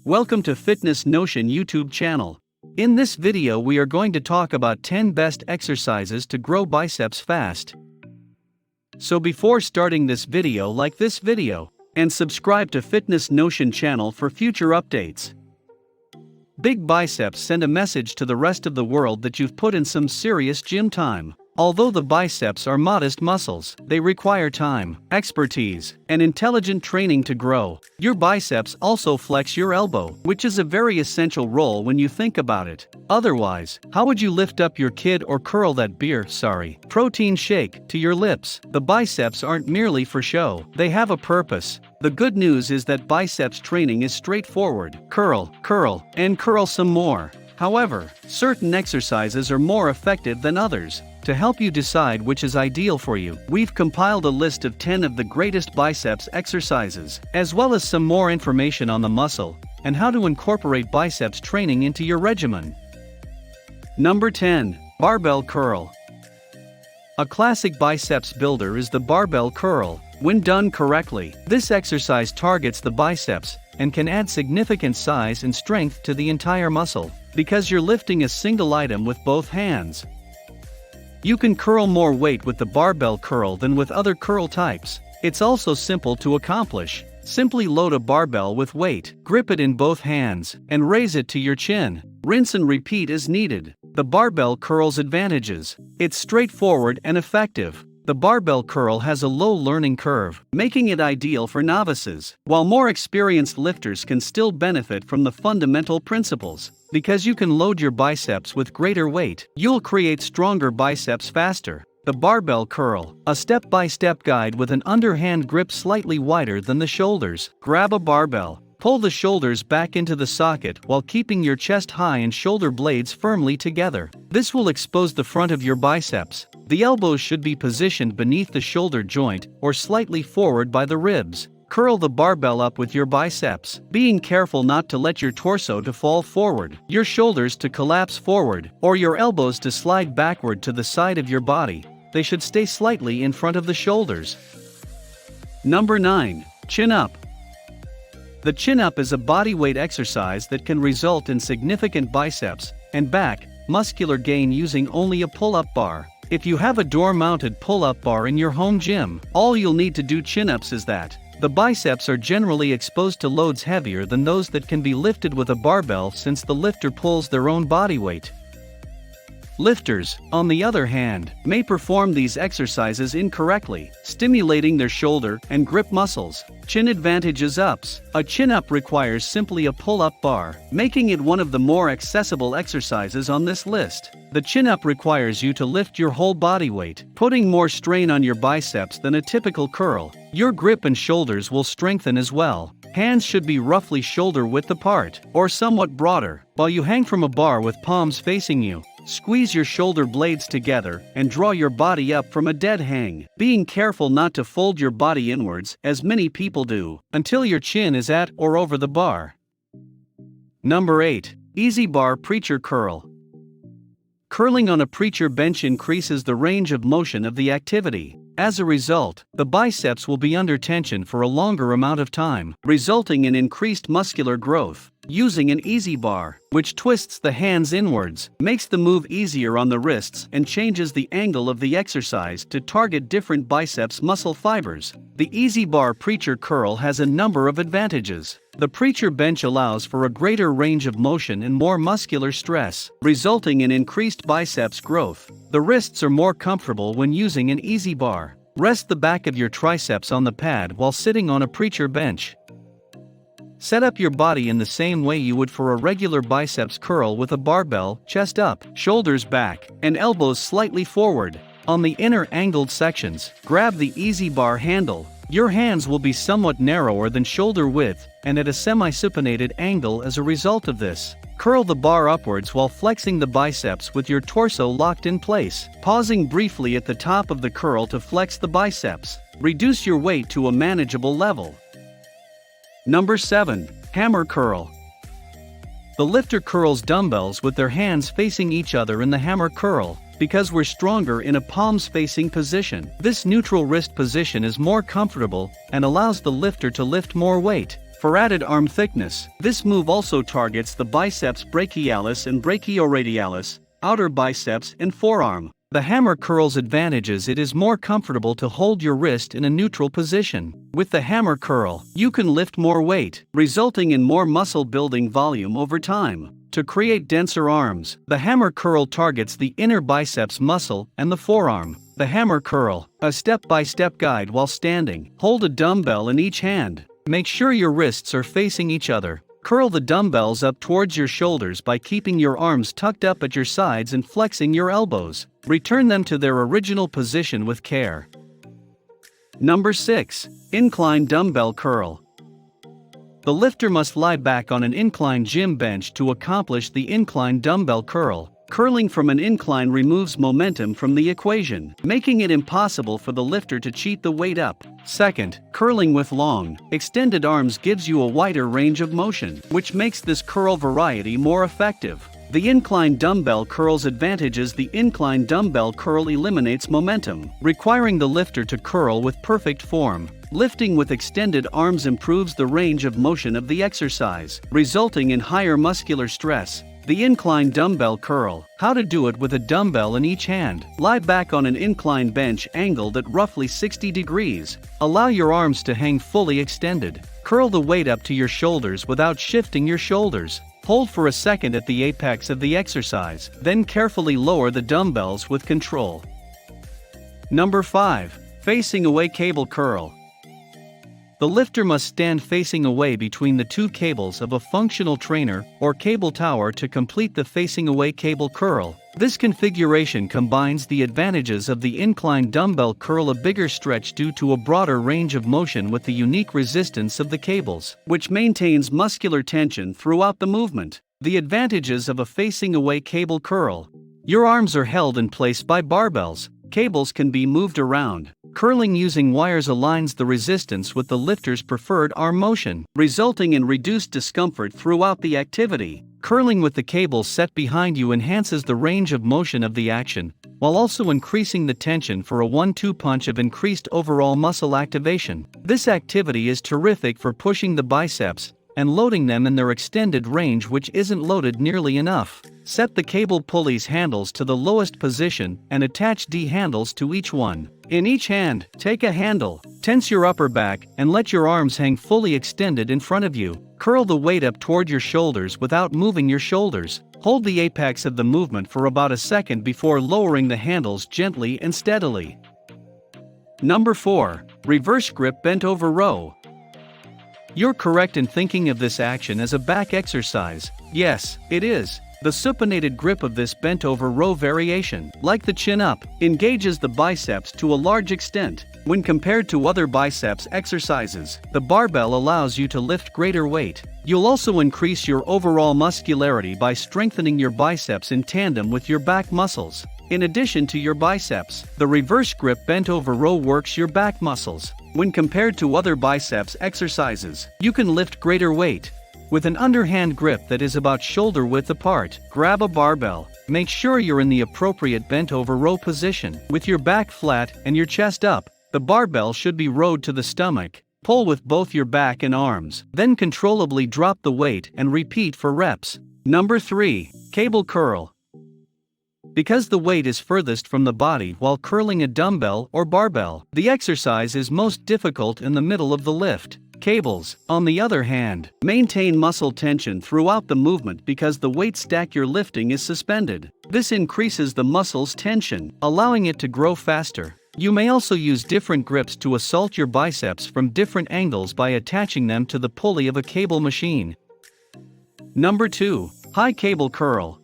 Welcome to Fitness Notion YouTube channel. In this video we are going to talk about 10 best exercises to grow biceps fast. So before starting this video, like this video and subscribe to Fitness Notion channel for future updates. Big biceps send a message to the rest of the world that you've put in some serious gym time. Although the biceps are modest muscles, they require time, expertise, and intelligent training to grow. Your biceps also flex your elbow, which is a very essential role when you think about it. Otherwise, how would you lift up your kid or curl that protein shake to your lips? The biceps aren't merely for show, they have a purpose. The good news is that biceps training is straightforward. Curl, and curl some more. However, certain exercises are more effective than others. To help you decide which is ideal for you, we've compiled a list of 10 of the greatest biceps exercises, as well as some more information on the muscle and how to incorporate biceps training into your regimen. Number 10. Barbell Curl. A classic biceps builder is the barbell curl. When done correctly, this exercise targets the biceps and can add significant size and strength to the entire muscle, because you're lifting a single item with both hands. You can curl more weight with the barbell curl than with other curl types. It's also simple to accomplish. Simply load a barbell with weight, grip it in both hands, and raise it to your chin. Rinse and repeat as needed. The barbell curl's advantages. It's straightforward and effective. The barbell curl has a low learning curve, making it ideal for novices, while more experienced lifters can still benefit from the fundamental principles. Because you can load your biceps with greater weight, you'll create stronger biceps faster. The barbell curl, a step-by-step guide with an underhand grip slightly wider than the shoulders. Grab a barbell. Pull the shoulders back into the socket while keeping your chest high and shoulder blades firmly together. This will expose the front of your biceps. The elbows should be positioned beneath the shoulder joint or slightly forward by the ribs. Curl the barbell up with your biceps, being careful not to let your torso to fall forward, your shoulders to collapse forward, or your elbows to slide backward to the side of your body. They should stay slightly in front of the shoulders. Number 9. Chin Up. The chin up is a bodyweight exercise that can result in significant biceps and back muscular gain using only a pull-up bar. If you have a door-mounted pull-up bar in your home gym, all you'll need to do chin-ups is that. The biceps are generally exposed to loads heavier than those that can be lifted with a barbell, since the lifter pulls their own body weight. Lifters, on the other hand, may perform these exercises incorrectly, stimulating their shoulder and grip muscles. Chin advantages ups. A chin-up requires simply a pull-up bar, making it one of the more accessible exercises on this list. The chin-up requires you to lift your whole body weight, putting more strain on your biceps than a typical curl. Your grip and shoulders will strengthen as well. Hands should be roughly shoulder-width apart, or somewhat broader, while you hang from a bar with palms facing you. Squeeze your shoulder blades together and draw your body up from a dead hang, being careful not to fold your body inwards, as many people do, until your chin is at or over the bar. Number 8. Easy Bar Preacher Curl. Curling on a preacher bench increases the range of motion of the activity. As a result, the biceps will be under tension for a longer amount of time, resulting in increased muscular growth. Using an easy bar, which twists the hands inwards, makes the move easier on the wrists and changes the angle of the exercise to target different biceps muscle fibers. The easy bar preacher curl has a number of advantages. The preacher bench allows for a greater range of motion and more muscular stress, resulting in increased biceps growth. The wrists are more comfortable when using an easy bar. Rest the back of your triceps on the pad while sitting on a preacher bench. Set up your body in the same way you would for a regular biceps curl with a barbell, chest up, shoulders back, and elbows slightly forward. On the inner angled sections, grab the easy bar handle. Your hands will be somewhat narrower than shoulder width and at a semi-supinated angle as a result of this. Curl the bar upwards while flexing the biceps with your torso locked in place, pausing briefly at the top of the curl to flex the biceps. Reduce your weight to a manageable level. Number 7. Hammer Curl. The lifter curls dumbbells with their hands facing each other in the hammer curl. because we're stronger in a palms-facing position. This neutral wrist position is more comfortable and allows the lifter to lift more weight. For added arm thickness, this move also targets the biceps brachialis and brachioradialis, outer biceps and forearm. The hammer curl's advantages: it is more comfortable to hold your wrist in a neutral position. With the hammer curl, you can lift more weight, resulting in more muscle building volume over time. To create denser arms, the hammer curl targets the inner biceps muscle and the forearm. The hammer curl, a step-by-step guide while standing. Hold a dumbbell in each hand. Make sure your wrists are facing each other. Curl the dumbbells up towards your shoulders by keeping your arms tucked up at your sides and flexing your elbows. Return them to their original position with care. Number 6. Incline Dumbbell Curl. The lifter must lie back on an incline gym bench to accomplish the incline dumbbell curl. Curling from an incline removes momentum from the equation, making it impossible for the lifter to cheat the weight up. Second, curling with long, extended arms gives you a wider range of motion, which makes this curl variety more effective. The incline dumbbell curl's advantages: the incline dumbbell curl eliminates momentum, requiring the lifter to curl with perfect form. Lifting with extended arms improves the range of motion of the exercise, resulting in higher muscular stress. The incline dumbbell curl. How to do it with a dumbbell in each hand. Lie back on an incline bench angled at roughly 60 degrees. Allow your arms to hang fully extended. Curl the weight up to your shoulders without shifting your shoulders. Hold for a second at the apex of the exercise, then carefully lower the dumbbells with control. Number 5. Facing away cable curl. The lifter must stand facing away between the two cables of a functional trainer or cable tower to complete the facing away cable curl. This configuration combines the advantages of the incline dumbbell curl: a bigger stretch due to a broader range of motion, with the unique resistance of the cables, which maintains muscular tension throughout the movement. The advantages of a facing away cable curl: your arms are held in place by barbells. Cables can be moved around. Curling using wires aligns the resistance with the lifter's preferred arm motion, resulting in reduced discomfort throughout the activity. Curling with the cable set behind you enhances the range of motion of the action, while also increasing the tension for a 1-2 punch of increased overall muscle activation. This activity is terrific for pushing the biceps and loading them in their extended range, which isn't loaded nearly enough. Set the cable pulley's handles to the lowest position and attach D handles to each one. In each hand, take a handle, tense your upper back, and let your arms hang fully extended in front of you. Curl the weight up toward your shoulders without moving your shoulders. Hold the apex of the movement for about a second before lowering the handles gently and steadily. Number 4. Reverse grip bent over row. You're correct in thinking of this action as a back exercise. Yes, it is. The supinated grip of this bent over row variation, like the chin up, engages the biceps to a large extent. When compared to other biceps exercises, the barbell allows you to lift greater weight. You'll also increase your overall muscularity by strengthening your biceps in tandem with your back muscles. In addition to your biceps, the reverse grip bent over row works your back muscles. When compared to other biceps exercises, you can lift greater weight. With an underhand grip that is about shoulder width apart, grab a barbell. Make sure you're in the appropriate bent over row position. With your back flat and your chest up, the barbell should be rowed to the stomach. Pull with both your back and arms, then controllably drop the weight and repeat for reps. Number 3. Cable curl. Because the weight is furthest from the body while curling a dumbbell or barbell, the exercise is most difficult in the middle of the lift. Cables, on the other hand, maintain muscle tension throughout the movement because the weight stack you're lifting is suspended. This increases the muscle's tension, allowing it to grow faster. You may also use different grips to assault your biceps from different angles by attaching them to the pulley of a cable machine. Number 2. High cable curl.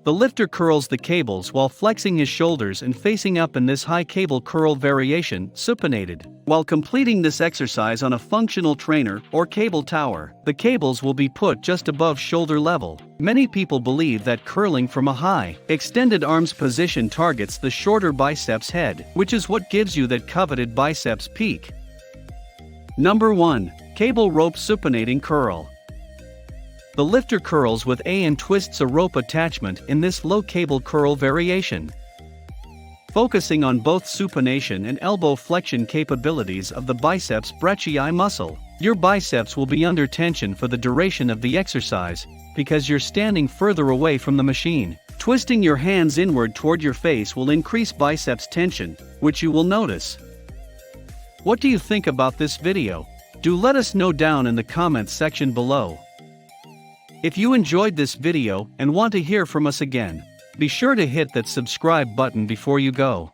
The lifter curls the cables while flexing his shoulders and facing up in this high cable curl variation, supinated. While completing this exercise on a functional trainer or cable tower, the cables will be put just above shoulder level. Many people believe that curling from a high, extended arms position targets the shorter biceps head, which is what gives you that coveted biceps peak. Number 1. Cable rope supinating curl. The lifter curls with A and twists a rope attachment in this low cable curl variation. Focusing on both supination and elbow flexion capabilities of the biceps brachii muscle, Your biceps will be under tension for the duration of the exercise, because you're standing further away from the machine. Twisting your hands inward toward your face will increase biceps tension, which you will notice. What do you think about this video? Do let us know down in the comments section below. If you enjoyed this video and want to hear from us again, be sure to hit that subscribe button before you go.